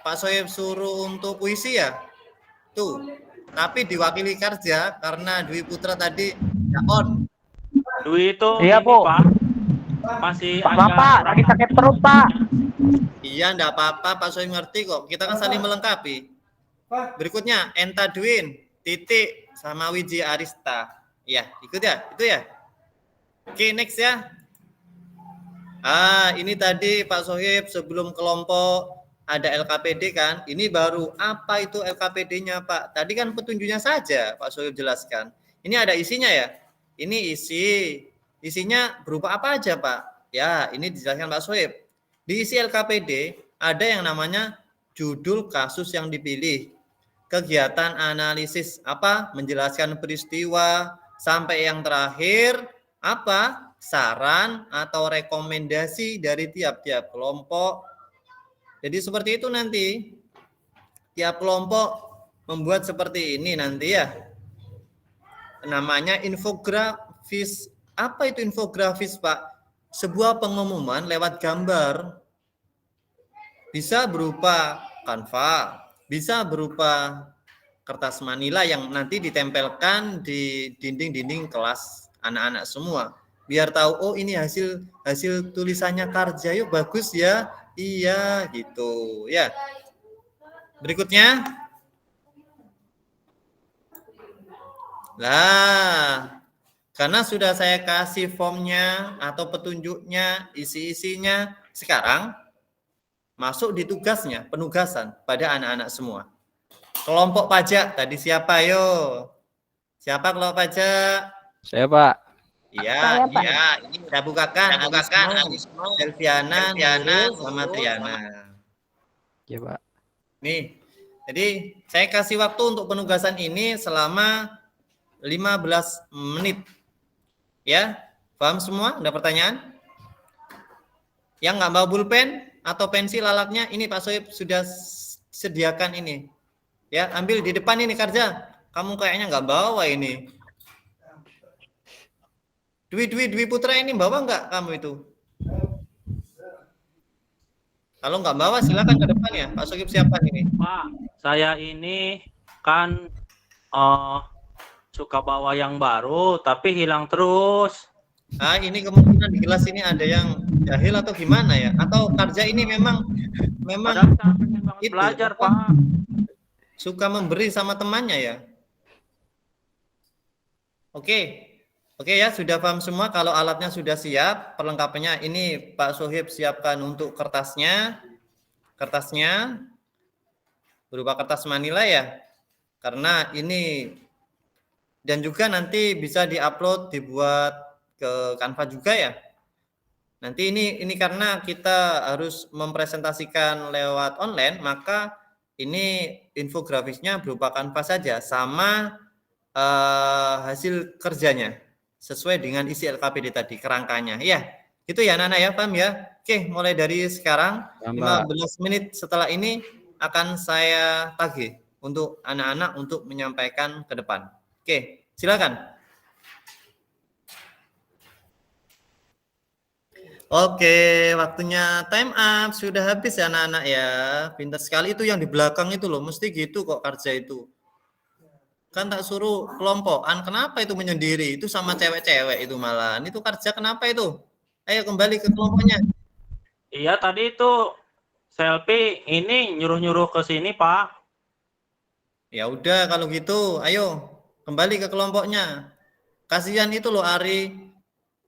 Pak Soeb suruh untuk puisi ya. Tuh. Tapi diwakili Karja karena Dewi Putra tadi ya on. Dwi itu Iya, ini, Bu. Pak. Masih Bapak, lagi sakit perut, Pak. Iya, enggak apa-apa, Pak Soeb ngerti kok. Kita kan saling melengkapi. Berikutnya, Enta Dwin, Titik, sama Wiji Arista. Ya, ikut ya? Itu ya? Oke, next ya. Ini tadi Pak Sohib sebelum kelompok ada LKPD kan. Ini baru apa itu LKPD-nya Pak? Tadi kan petunjuknya saja Pak Sohib jelaskan. Ini ada isinya ya? Ini isinya berupa apa aja Pak? Ya, ini dijelaskan Pak Sohib. Di isi LKPD ada yang namanya judul kasus yang dipilih. Kegiatan analisis apa? Menjelaskan peristiwa sampai yang terakhir apa? Saran atau rekomendasi dari tiap-tiap kelompok. Jadi seperti itu nanti. Tiap kelompok membuat seperti ini nanti ya. Namanya infografis. Apa itu infografis, Pak? Sebuah pengumuman lewat gambar. Bisa berupa Canva, bisa berupa kertas manila yang nanti ditempelkan di dinding-dinding kelas anak-anak semua. Biar tahu, oh ini hasil tulisannya Karja, yuk bagus ya. Iya, gitu ya. Berikutnya. Lah, karena sudah saya kasih formnya atau petunjuknya, isi-isinya, sekarang masuk di tugasnya, penugasan pada anak-anak semua. Kelompok pajak, tadi siapa yo? Siapa kelompok pajak? Saya Pak. Iya, ini kita bukakan. Selviana, sama Triana. Ya Pak. Nih, jadi saya kasih waktu untuk penugasan ini selama 15 menit. Ya, paham semua? Ada pertanyaan? Yang nggak bawa pulpen atau pensil alatnya, ini Pak Soeb sudah sediakan ini. Ya, ambil di depan ini Karja. Kamu kayaknya nggak bawa ini. Dwi Putra ini bawa nggak kamu itu? Kalau nggak bawa silakan ke depan ya. Pak Sokip siapa ini? Pak, saya ini kan suka bawa yang baru, tapi hilang terus. Ah, ini kemungkinan di kelas ini ada yang jahil atau gimana ya? Atau Karja ini memang Padahal saya pengen banget itu, belajar, apa, Pak. suka memberi sama temannya ya? Oke. Oke ya, sudah paham semua. Kalau alatnya sudah siap, perlengkapannya ini Pak Sohib siapkan untuk kertasnya. Kertasnya berupa kertas manila ya. Karena ini dan juga nanti bisa diupload, dibuat ke Canva juga ya. Nanti ini karena kita harus mempresentasikan lewat online, maka ini infografisnya berupa Canva saja sama hasil kerjanya sesuai dengan isi LKPD tadi, kerangkanya. Iya, gitu ya anak-anak ya, paham ya? Oke, mulai dari sekarang 15 menit setelah ini akan saya tagih untuk anak-anak untuk menyampaikan ke depan. Oke, silakan. Oke, waktunya time up. Sudah habis ya anak-anak ya. Pintar sekali itu yang di belakang itu loh. Mesti gitu kok Karja itu. Kan tak suruh kelompokan. Kenapa itu menyendiri? Itu sama cewek-cewek itu malah. Itu Karja kenapa itu? Ayo kembali ke kelompoknya. Iya, tadi itu selfie ini nyuruh-nyuruh ke sini, Pak. Ya udah kalau gitu, ayo kembali ke kelompoknya. Kasihan itu loh Ari.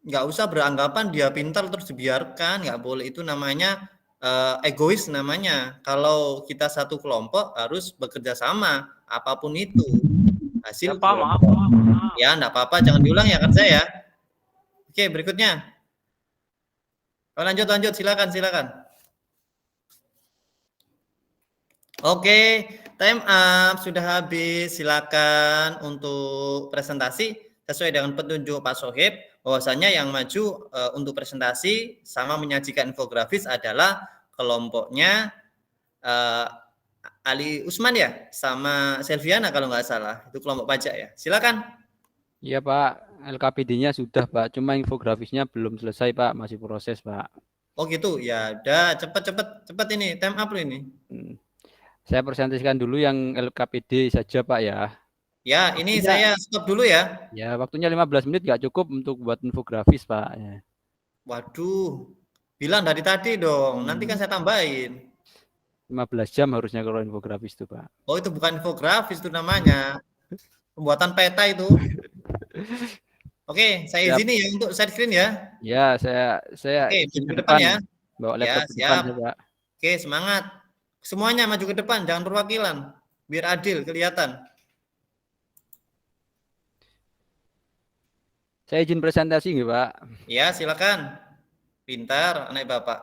Nggak usah beranggapan dia pintar terus dibiarkan, nggak boleh, itu namanya egois namanya. Kalau kita satu kelompok harus bekerja sama apapun itu hasil Ya, Pak, maaf, maaf. ya enggak apa-apa, jangan diulang ya Karja ya. Oke, berikutnya. Lanjut silakan. Oke, time up sudah habis. Silakan untuk presentasi sesuai dengan petunjuk Pak Sohib. Bahwasanya yang maju untuk presentasi sama menyajikan infografis adalah kelompoknya Ali Usman ya, sama Selviana kalau nggak salah. Itu kelompok pajak ya. Silakan. Iya Pak, LKPD-nya sudah Pak, cuma infografisnya belum selesai Pak, masih proses Pak. Oh gitu, ya udah cepet ini, time up ini. Saya presentasikan dulu yang LKPD saja Pak ya. Ya, ini saya stop dulu ya. Ya, waktunya 15 menit nggak cukup untuk buat infografis Pak. Ya. Waduh, bilang dari tadi dong, nanti kan saya tambahin. 15 jam harusnya kalau infografis itu Pak. Oh itu bukan infografis itu namanya, pembuatan peta itu. Oke, saya izini ya untuk share screen ya. Ya, saya Oke, maju ke depan ya. Bawa laptop Ya, ke depan siap. ya, Pak. Oke, semangat. Semuanya maju ke depan, jangan perwakilan. Biar adil, kelihatan. Saya izin presentasi nggak, Pak? Ya, silakan. Pintar, anak Bapak.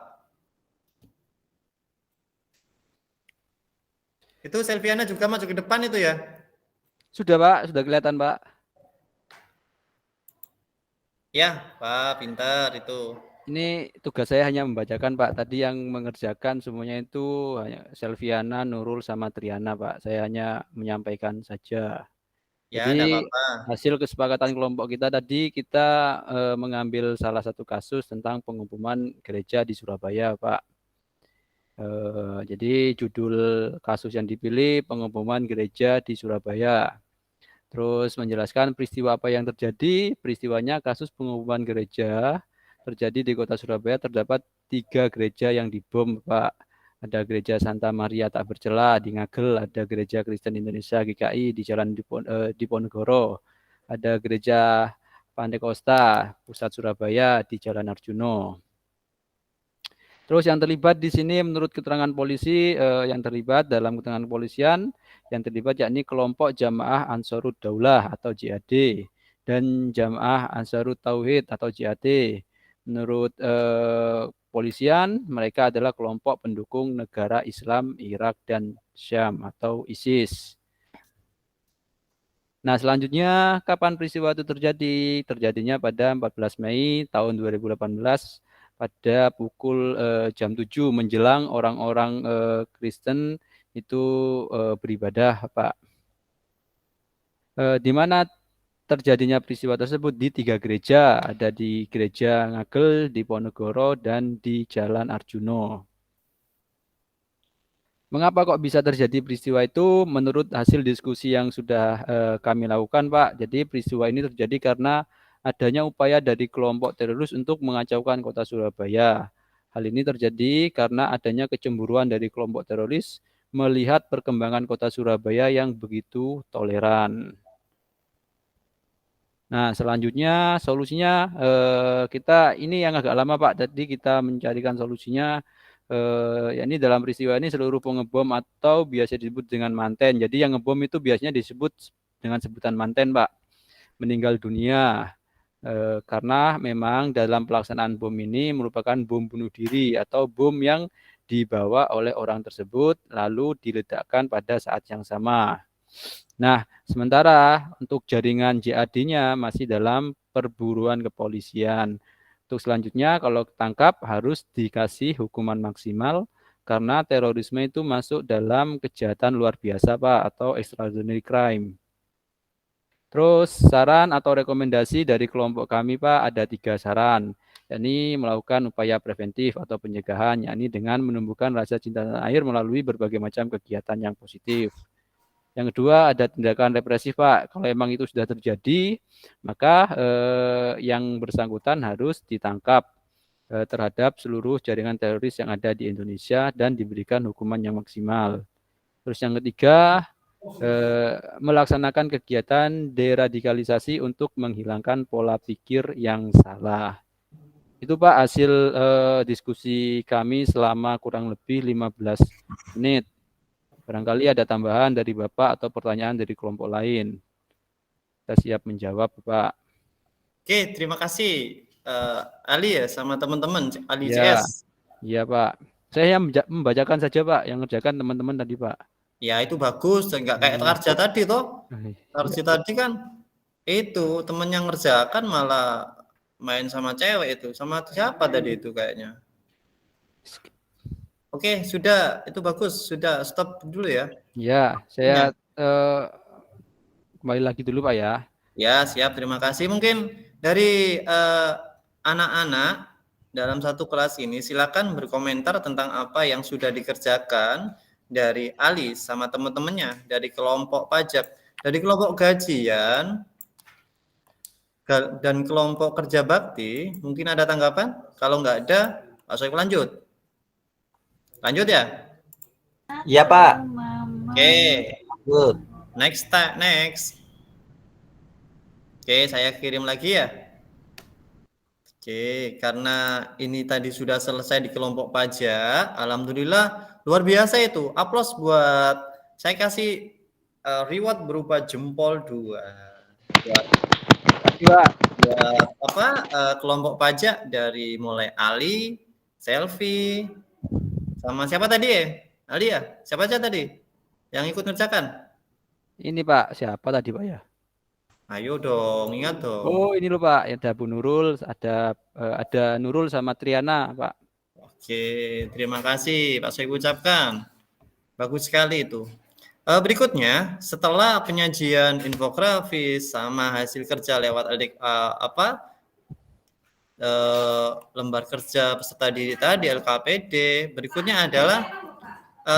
Itu Selviana juga maju ke depan itu ya? Sudah, Pak. Sudah kelihatan, Pak. Ya, Pak, pintar itu. Ini tugas saya hanya membacakan, Pak. Tadi yang mengerjakan semuanya itu hanya Selviana, Nurul, sama Triana, Pak. Saya hanya menyampaikan saja. Ya, Jadi apa-apa. hasil kesepakatan kelompok kita tadi, kita mengambil salah satu kasus tentang pengumuman gereja di Surabaya, Pak. Jadi judul kasus yang dipilih pengumuman gereja di Surabaya. Terus menjelaskan peristiwa apa yang terjadi. Peristiwanya kasus pengumuman gereja terjadi di kota Surabaya. Terdapat 3 gereja yang dibom, Pak. Ada gereja Santa Maria Tak Bercela di Ngagel, ada gereja Kristen Indonesia GKI di Jalan Diponegoro, ada gereja Pantekosta Pusat Surabaya di Jalan Arjuno. Terus yang terlibat di sini menurut keterangan polisi, yang terlibat dalam keterangan kepolisian, yang terlibat yakni kelompok Jamaah Ansarud Daulah atau JAD dan Jamaah Ansarut Tauhid atau JAT. Menurut polisian, mereka adalah kelompok pendukung negara Islam Irak dan Syam atau ISIS. Nah, selanjutnya kapan peristiwa itu terjadi? Terjadinya pada 14 Mei tahun 2018 pada pukul jam 7 menjelang orang-orang Kristen itu beribadah, Pak. Di mana terjadinya peristiwa tersebut di 3 gereja, ada di gereja Ngagel, di Ponegoro, dan di Jalan Arjuno. Mengapa kok bisa terjadi peristiwa itu? Menurut hasil diskusi yang sudah kami lakukan, Pak, jadi peristiwa ini terjadi karena adanya upaya dari kelompok teroris untuk mengacaukan kota Surabaya. Hal ini terjadi karena adanya kecemburuan dari kelompok teroris melihat perkembangan kota Surabaya yang begitu toleran. Nah, selanjutnya solusinya kita ini yang agak lama, Pak. Tadi kita mencarikan solusinya. Yakni dalam peristiwa ini seluruh pengebom atau biasa disebut dengan manten. Jadi yang ngebom itu biasanya disebut dengan sebutan manten, Pak, meninggal dunia karena memang dalam pelaksanaan bom ini merupakan bom bunuh diri atau bom yang dibawa oleh orang tersebut lalu diledakkan pada saat yang sama. Nah, sementara untuk jaringan JAD-nya masih dalam perburuan kepolisian. Untuk selanjutnya, kalau ketangkap harus dikasih hukuman maksimal karena terorisme itu masuk dalam kejahatan luar biasa, Pak, atau extraordinary crime. Terus saran atau rekomendasi dari kelompok kami, Pak, ada 3 saran, yakni melakukan upaya preventif atau pencegahan, yakni dengan menumbuhkan rasa cinta tanah air melalui berbagai macam kegiatan yang positif. Yang kedua ada tindakan represif, Pak. Kalau memang itu sudah terjadi, maka yang bersangkutan harus ditangkap terhadap seluruh jaringan teroris yang ada di Indonesia dan diberikan hukuman yang maksimal. Terus yang ketiga, melaksanakan kegiatan deradikalisasi untuk menghilangkan pola pikir yang salah. Itu, Pak, hasil diskusi kami selama kurang lebih 15 menit. Barangkali ada tambahan dari Bapak atau pertanyaan dari kelompok lain. Kita siap menjawab, Bapak. Oke, terima kasih Ali ya sama teman-teman Ali Ya, CS. iya, Pak. Saya yang membacakan saja, Pak, yang ngerjakan teman-teman tadi, Pak. Ya, itu bagus dan nggak kayak Tarja tadi toh. Tarja tadi kan itu temen yang ngerjakan malah main sama cewek itu. Sama siapa tadi itu kayaknya. Oke, sudah, itu bagus, sudah stop dulu ya. Ya, saya kembali lagi dulu, Pak, ya. Ya, siap, terima kasih. Mungkin dari anak-anak dalam satu kelas ini silakan berkomentar tentang apa yang sudah dikerjakan dari Ali sama teman-temannya dari kelompok pajak, dari kelompok gajian dan kelompok kerja bakti. Mungkin ada tanggapan? Kalau nggak ada, Pak Soek lanjut. Lanjut ya? Iya, Pak. Oke. Good. Next. Oke, saya kirim lagi ya. Oke, karena ini tadi sudah selesai di kelompok pajak, alhamdulillah luar biasa itu. Aplaus buat saya kasih reward berupa jempol 2. Buat kelompok pajak dari mulai Ali, Selfie, sama siapa tadi ya? Ali ya? Siapa aja tadi yang ikut ngerjakan? Ini, Pak, siapa tadi, Pak, ya? Ayo dong, ingat dong. Oh, ini loh, Pak, ada Bu Nurul, ada Nurul sama Triana, Pak. Oke, terima kasih Pak Soek ucapkan. Bagus sekali itu. Berikutnya, setelah penyajian infografis sama hasil kerja lewat lembar kerja peserta didik tadi LKPD, berikutnya adalah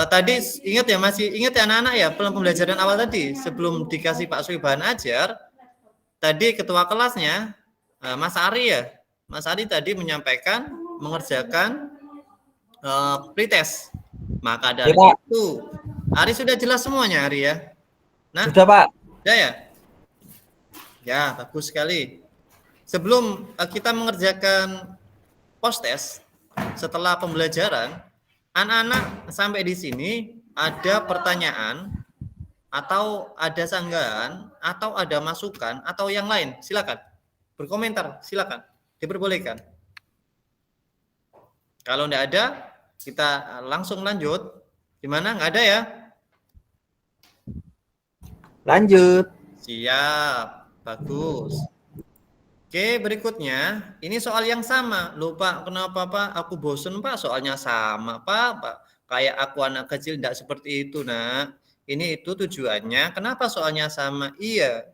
tadi ingat ya, masih ingat ya anak-anak ya pembelajaran awal tadi sebelum dikasih Pak Soek bahan ajar, tadi ketua kelasnya Mas Ari ya, Mas Ari tadi menyampaikan mengerjakan pretest. Maka dari itu Ari sudah jelas semuanya, Ari ya. Nah, sudah, Pak. Sudah ya? Ya, bagus sekali. Sebelum kita mengerjakan post-test, setelah pembelajaran, anak-anak sampai di sini ada pertanyaan, atau ada sanggahan, atau ada masukan, atau yang lain, silakan. Berkomentar, silakan. Diperbolehkan. Kalau tidak ada, kita langsung lanjut. Gimana? Nggak ada ya? Lanjut. Siap, bagus. Oke, berikutnya ini soal yang sama. Loh, Pak, kenapa Pak? Aku bosen, Pak, soalnya sama, Pak. Kayak aku anak kecil tidak seperti itu, Nak. Ini itu tujuannya. Kenapa soalnya sama? Iya,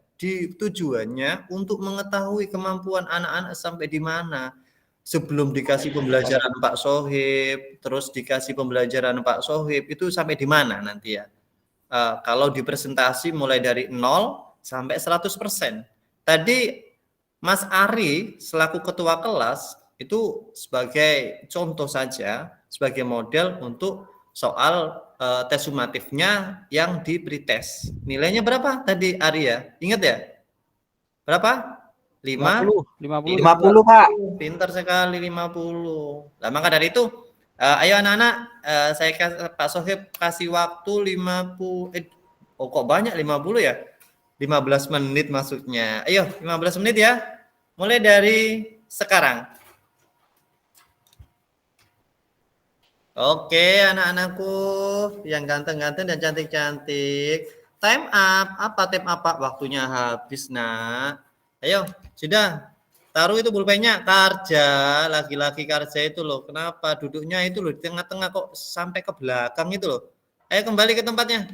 tujuannya untuk mengetahui kemampuan anak-anak sampai di mana. sebelum dikasih pembelajaran Pak Sohib, terus dikasih pembelajaran Pak Sohib, itu sampai di mana nanti ya? Kalau di presentasi mulai dari 0 sampai 100%. Tadi Mas Ari selaku ketua kelas itu sebagai contoh saja, sebagai model untuk soal tes sumatifnya yang diberi tes. Nilainya berapa tadi Ari ya? Ingat ya? Berapa? 50. 50, Pak. Pintar sekali 50. Nah, maka dari itu ayo anak-anak, saya Pak Sohib kasih waktu 50 kok banyak 50 ya? 15 menit maksudnya. Ayo 15 menit ya. Mulai dari sekarang. Oke, anak-anakku yang ganteng-ganteng dan cantik-cantik. Time up. Apa time up, Pak? Waktunya habis, Nak. Ayo, sudah. Taruh itu pulpennya. Karja, laki-laki Karja itu loh. Kenapa duduknya itu loh di tengah-tengah kok sampai ke belakang itu loh. Ayo kembali ke tempatnya.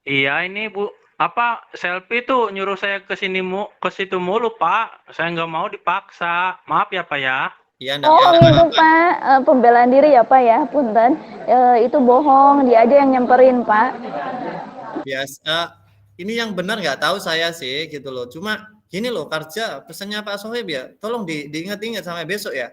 Iya, ini Bu, apa selfie tuh nyuruh saya ke situ mulu, Pak. Saya nggak mau dipaksa. Maaf ya, Pak ya. Iya, Itu Pak, pembelaan diri ya Pak ya, punten. Itu bohong, dia aja yang nyamperin Pak. Biasa. Ini yang benar nggak tahu saya sih gitu loh. Cuma gini loh, Karja, pesannya Pak Sohib ya, tolong diingat-ingat sampai besok ya.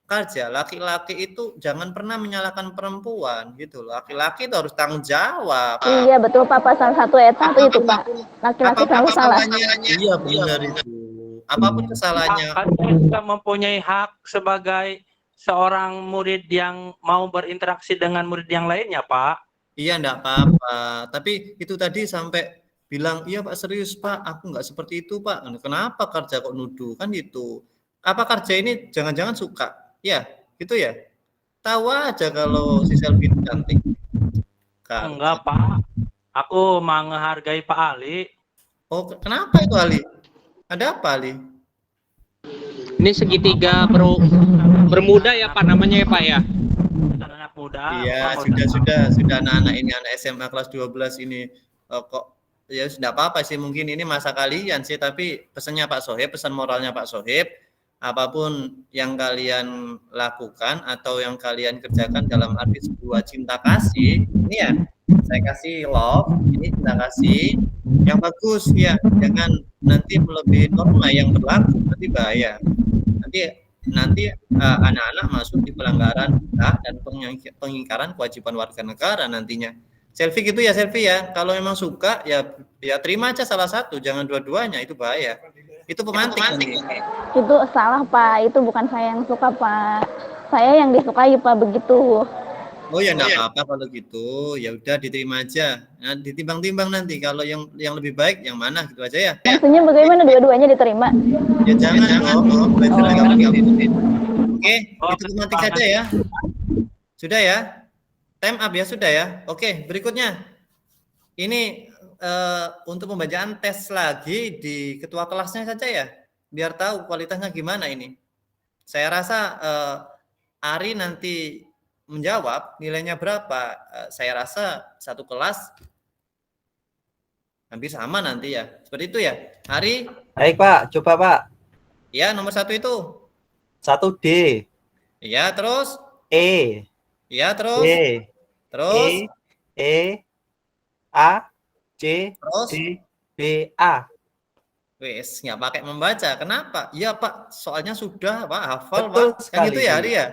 Karja, laki-laki itu jangan pernah menyalahkan perempuan gitu loh. Laki-laki itu harus tanggung jawab. Iya betul Pak, pasal 1 ayat 1 itu Pak. Laki-laki selalu salah. Iya benar itu. Apapun kesalahannya. Kita mempunyai hak sebagai seorang murid yang mau berinteraksi dengan murid yang lainnya, Pak. Iya, enggak apa-apa. Tapi itu tadi sampai bilang, iya Pak serius Pak, aku nggak seperti itu Pak. Kenapa Karja kok nuduh? Kan gitu. Apa Karja ini jangan-jangan suka? Ya, gitu ya. Tahu aja kalau si Selvi itu cantik. Karja. Enggak, Pak. Aku menghargai Pak Ali. Oh, kenapa itu Ali? Ada apa Ali? Ini segitiga bermuda ya Pak namanya ya Pak ya. Anak muda. Iya, sudah anak-anak ini anak SMA kelas 12 ini kok ya sudah apa-apa sih, mungkin ini masa kalian sih, tapi pesannya Pak Sohib, pesan moralnya Pak Sohib, apapun yang kalian lakukan atau yang kalian kerjakan dalam arti sebuah cinta kasih, ini ya saya kasih love, ini cinta kasih yang bagus ya, jangan nanti melebihi norma yang berlaku, nanti bahaya. Nanti anak-anak masuk di pelanggaran hak dan pengingkaran kewajiban warga negara nantinya. Selfie gitu ya, selfie ya. Kalau memang suka ya terima aja salah satu, jangan dua-duanya, itu bahaya. Itu pemantik. Itu salah Pak, itu bukan saya yang suka Pak. Saya yang disukai Pak begitu. Oh ya enggak apa-apa kalau gitu. Ya udah diterima aja. Nah, ditimbang-timbang nanti kalau yang lebih baik yang mana gitu aja ya. Maksudnya bagaimana dua-duanya diterima? Ya jangan dong. Oke, itu pemantik saja ya. Sudah ya? Time up ya, sudah ya. Oke, berikutnya. Ini untuk pembacaan tes lagi di ketua kelasnya saja ya. Biar tahu kualitasnya gimana ini. Saya rasa Ari nanti menjawab nilainya berapa. Saya rasa satu kelas hampir sama nanti ya. Seperti itu ya. Ari? Baik Pak, coba Pak. Ya, nomor 1 itu. 1D. Iya, terus? E. Iya, terus? E. Terus? E. A. C. Terus? D. B. A. Wes, nggak pakai membaca. Kenapa? Iya Pak, soalnya sudah Pak, hafal Betul Pak. Kan sekali, gitu ya, Pak. Ari ya?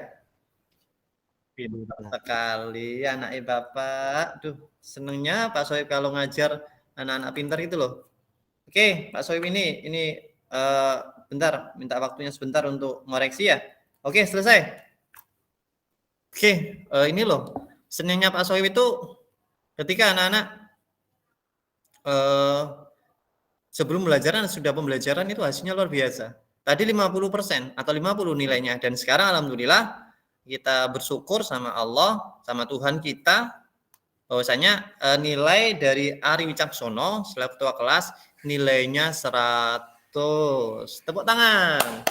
Pintar sekali anaknya Bapak. Duh, senengnya Pak Sohib kalau ngajar anak-anak pintar itu loh. Oke, Pak Sohib ini bentar, minta waktunya sebentar untuk ngoreksi ya. Oke, selesai. Oke, ini loh. Senengnya Pak Sohib itu ketika anak-anak sebelum pembelajaran, sudah pembelajaran itu hasilnya luar biasa. Tadi 50% atau 50 nilainya, dan sekarang alhamdulillah kita bersyukur sama Allah, sama Tuhan kita, bahwasanya nilai dari Ari Wicaksono selaku ketua kelas nilainya 100. Tepuk tangan.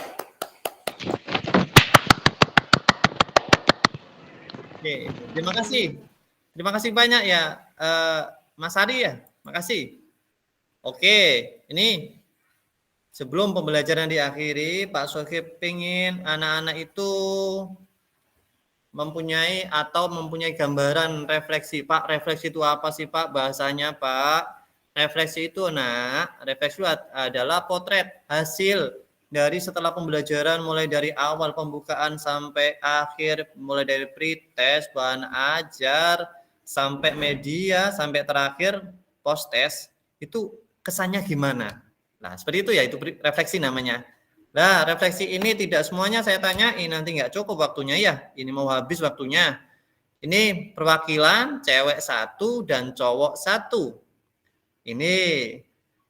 Oke, terima kasih. Terima kasih banyak ya Mas Ari ya. Makasih. Oke, ini Sebelum pembelajaran diakhiri, Pak Sohib ingin anak-anak itu mempunyai gambaran refleksi. Pak, refleksi itu apa sih Pak bahasanya Pak? Refleksi itu refleksi itu adalah potret hasil dari setelah pembelajaran mulai dari awal pembukaan sampai akhir, mulai dari pretest, bahan ajar, sampai media, sampai terakhir post-test, itu kesannya gimana? Nah, seperti itu ya, itu refleksi namanya. Nah, refleksi ini tidak semuanya saya tanyain, nanti nggak cukup waktunya ya. Ini mau habis waktunya. Ini perwakilan cewek 1 dan cowok 1. Ini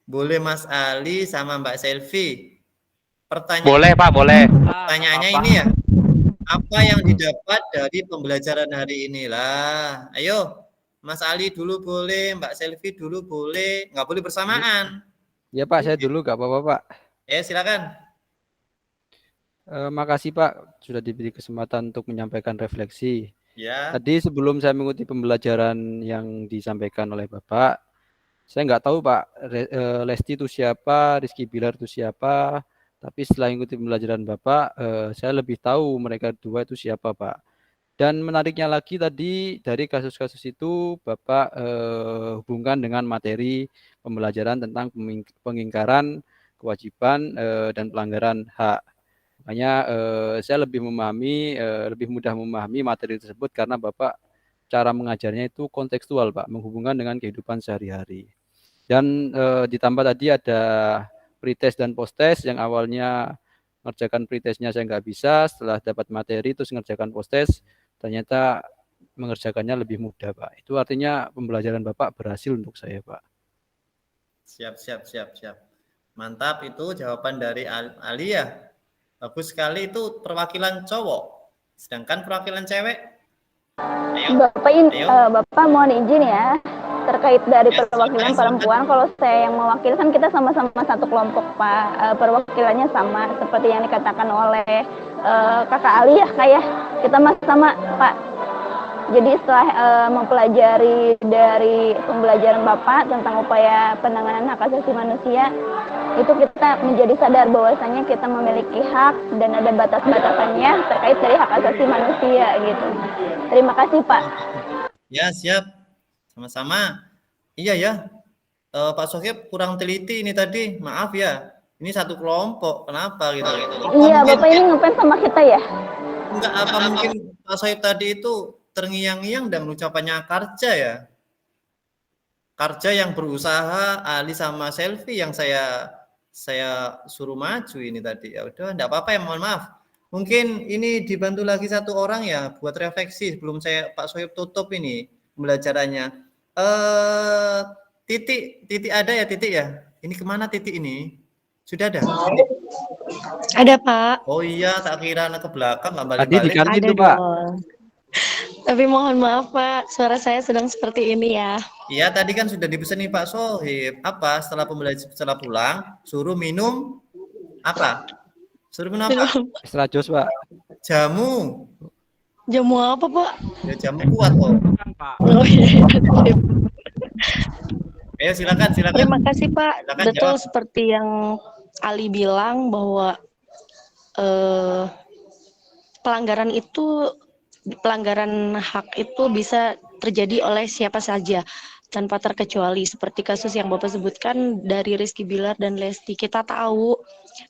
boleh Mas Ali sama Mbak Selvi. Pertanyaan. Boleh Pak, boleh. Pertanyaannya ini ya. Apa yang didapat dari pembelajaran hari ini lah? Ayo, Mas Ali dulu boleh, Mbak Selvi dulu boleh, nggak boleh bersamaan. Ya Pak, saya dulu gak apa-apa Pak. Silakan. Makasih Pak sudah diberi kesempatan untuk menyampaikan refleksi. Ya. Tadi sebelum saya mengikuti pembelajaran yang disampaikan oleh Bapak, saya nggak tahu Pak Lesti itu siapa, Rizky Bilar itu siapa. Tapi setelah mengikuti pembelajaran Bapak, saya lebih tahu mereka dua itu siapa Pak. Dan menariknya lagi tadi dari kasus-kasus itu Bapak hubungkan dengan materi pembelajaran tentang pengingkaran kewajiban dan pelanggaran hak. Makanya saya lebih mudah memahami materi tersebut karena Bapak cara mengajarnya itu kontekstual Pak, menghubungkan dengan kehidupan sehari-hari. Dan ditambah tadi ada pretest dan posttest yang awalnya ngerjakan pretestnya saya nggak bisa, setelah dapat materi terus ngerjakan posttest ternyata mengerjakannya lebih mudah Pak. Itu artinya pembelajaran Bapak berhasil untuk saya Pak. Siap. Mantap, itu jawaban dari Ali ya. Bagus sekali, itu perwakilan cowok. Sedangkan perwakilan cewek. Bapak mohon izin ya. Terkait dari perwakilan perempuan, kalau saya yang mewakili kan kita sama-sama satu kelompok Pak. Perwakilannya sama seperti yang dikatakan oleh Kakak Ali ya Kak ya. Kita sama Pak. Jadi setelah mempelajari dari pembelajaran Bapak tentang upaya penanganan hak asasi manusia, itu kita menjadi sadar bahwasanya kita memiliki hak dan ada batas-batasannya terkait dari hak asasi manusia gitu. Terima kasih Pak. Ya, siap. Sama-sama. Iya ya. Pak Sohib kurang teliti ini tadi. Maaf ya. Ini satu kelompok. Kenapa gitu? Iya, Bapak ini ngefans sama kita ya? Enggak, apa mungkin Pak Sohib tadi itu terngiang-ngiang dan mengucapannya Karja ya? Karja yang berusaha, Ali sama Selvi yang saya suruh maju ini tadi. Ya udah, enggak apa-apa ya, mohon maaf. Mungkin ini dibantu lagi satu orang ya buat refleksi sebelum saya Pak Sohib tutup ini pembelajarannya. Titik ada ya Titik ya? Ini kemana Titik ini? Sudah ada? Ada Pak. Oh iya, tak kira anak ke belakang nggak Tadi balik-balik. di kantin tuh Pak. Tapi mohon maaf Pak, suara saya sedang seperti ini ya. Iya, tadi kan sudah dipesan nih Pak Sohib. Apa setelah pulang suruh minum apa? Suruh minum apa? Extra jus Pak. Jamu. Jamu apa Pak? Ya jamu kuat kok. Oh iya. Ayo silakan. Terima kasih Pak. Silakan Betul jawab. seperti yang Ali bilang bahwa pelanggaran hak itu bisa terjadi oleh siapa saja tanpa terkecuali, seperti kasus yang Bapak sebutkan dari Rizky Bilar dan Lesti. Kita tahu,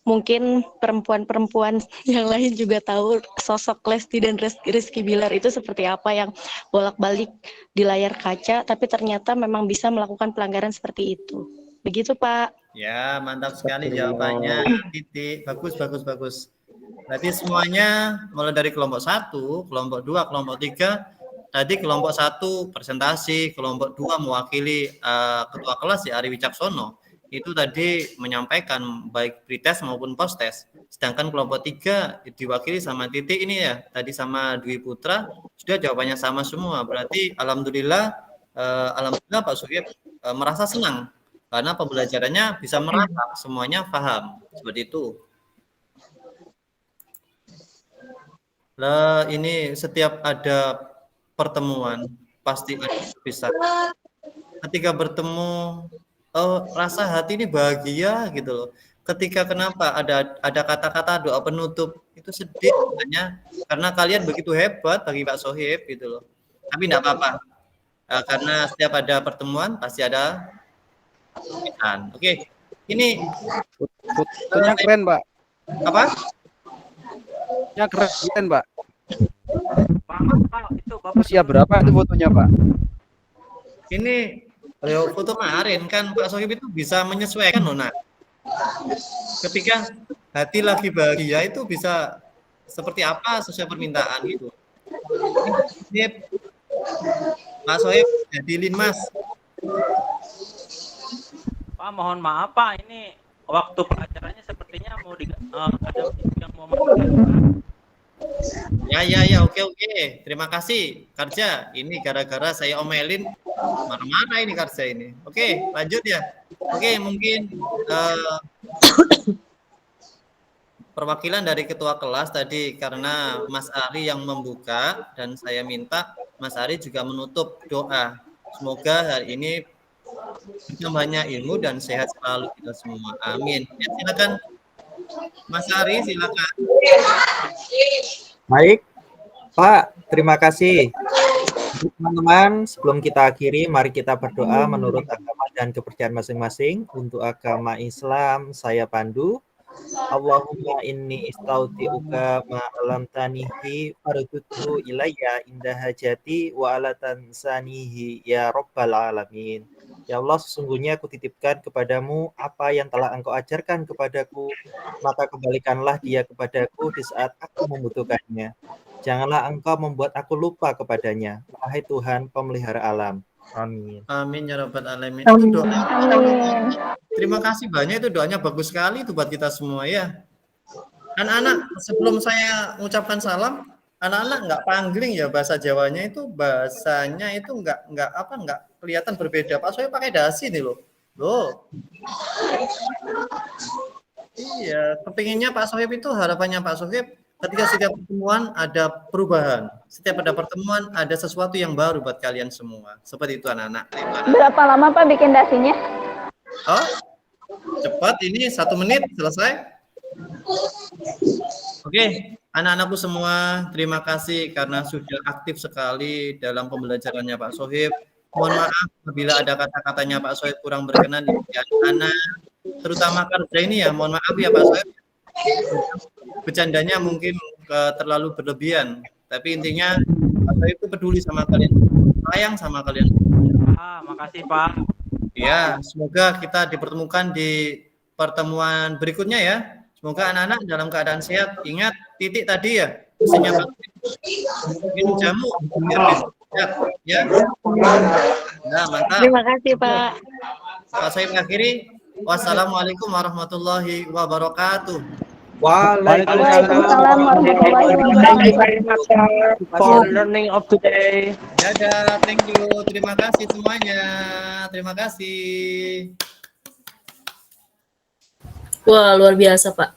mungkin perempuan-perempuan yang lain juga tahu sosok Lesti dan Rizky Bilar itu seperti apa, yang bolak-balik di layar kaca, tapi ternyata memang bisa melakukan pelanggaran seperti itu. Begitu Pak. Ya, mantap sekali jawabannya. Titik. Bagus. Berarti semuanya mulai dari kelompok 1, kelompok 2, kelompok 3. Tadi kelompok 1 presentasi, kelompok 2 mewakili ketua kelas ya Ari Wicaksono. Itu tadi menyampaikan baik pretest maupun posttest. Sedangkan kelompok 3 diwakili sama Titik ini ya, tadi sama Dwi Putra, sudah jawabannya sama semua. Berarti alhamdulillah Pak Sohib merasa senang karena pembelajarannya bisa merata, semuanya paham. Seperti itu. Lah ini setiap ada pertemuan pasti bisa. Ketika bertemu, rasa hati ini bahagia gitu loh. ketika kenapa ada kata-kata doa penutup itu sedih makanya karena kalian begitu hebat bagi Pak Sohib gitu loh. Tapi enggak apa-apa. Karena setiap ada pertemuan pasti ada permintaan. Oke. Ini Fotonya keren, Pak. apa? Ya keren, Pak. Pak, itu Bapak Usia berapa itu fotonya, Pak? Ini foto kemarin kan Pak Sohib itu bisa menyesuaikan loh, nak. Ketika hati lagi bahagia itu bisa seperti apa sesuai permintaan gitu. Sip. Pak Sohib jadilin Mas. Pak, mohon maaf Pak, ini waktu pelajarannya sepertinya mau ada yang mau masuk. Ya, oke. Terima kasih Karja. Ini gara-gara saya omelin marah-marah ini Karja ini. Oke, lanjut ya. Oke, mungkin perwakilan dari ketua kelas tadi karena Mas Ari yang membuka dan saya minta Mas Ari juga menutup doa. Semoga hari ini bertambahnya ilmu dan sehat selalu kita semua. Amin. Ya, silakan Mas Ari, silakan. Baik, Pak, terima kasih. Teman-teman, sebelum kita akhiri, mari kita berdoa menurut agama dan kepercayaan masing-masing. Untuk agama Islam, saya Pandu. Allahumma inni istauti'uka ma'alam tanihi fardutu ilayya indah hajati wa ala tansanihi ya Rabbal Alamin. Ya Allah, sesungguhnya aku titipkan kepadamu apa yang telah engkau ajarkan kepadaku, maka kembalikanlah dia kepadaku di saat aku membutuhkannya. Janganlah engkau membuat aku lupa kepadanya, wahai Tuhan pemelihara alam. Amin. Amin ya Rabbal Alamin. Amin. Itu doa. Amin. Terima kasih banyak, itu doanya bagus sekali itu buat kita semua ya. Anak-anak, sebelum saya mengucapkan salam, anak-anak nggak pangling ya bahasa Jawanya itu bahasanya itu nggak kelihatan berbeda. Pak Sohib pakai dasi nih loh. Iya, kepinginnya Pak Sohib itu harapannya Pak Sohib ketika setiap pertemuan ada perubahan. Setiap ada pertemuan ada sesuatu yang baru buat kalian semua. Seperti itu anak-anak. Berapa lama Pak bikin dasinya? Oh, cepat ini 1 menit selesai. Oke, anak-anakku semua, terima kasih karena sudah aktif sekali dalam pembelajarannya Pak Sohib. Mohon maaf apabila ada kata-katanya Pak Sohib kurang berkenan di anak, terutama Karja ini ya. Mohon maaf ya Pak Sohib. Bercandanya mungkin terlalu berlebihan, tapi intinya Pak Sohib itu peduli sama kalian, sayang sama kalian. Makasih Pak. Ya, semoga kita dipertemukan di pertemuan berikutnya ya. Semoga anak-anak dalam keadaan sehat. Ingat titik tadi ya, mestinya minum jamu biar besok sehat ya. Nah, mantap. Terima kasih Pak. Pak saya mengakhiri. Wassalamualaikum warahmatullahi wabarakatuh. Waalaikumsalam warahmatullahi wabarakatuh. For learning of today. Dadah, thank you. Terima kasih semuanya. Terima kasih. Wah, luar biasa, Pak.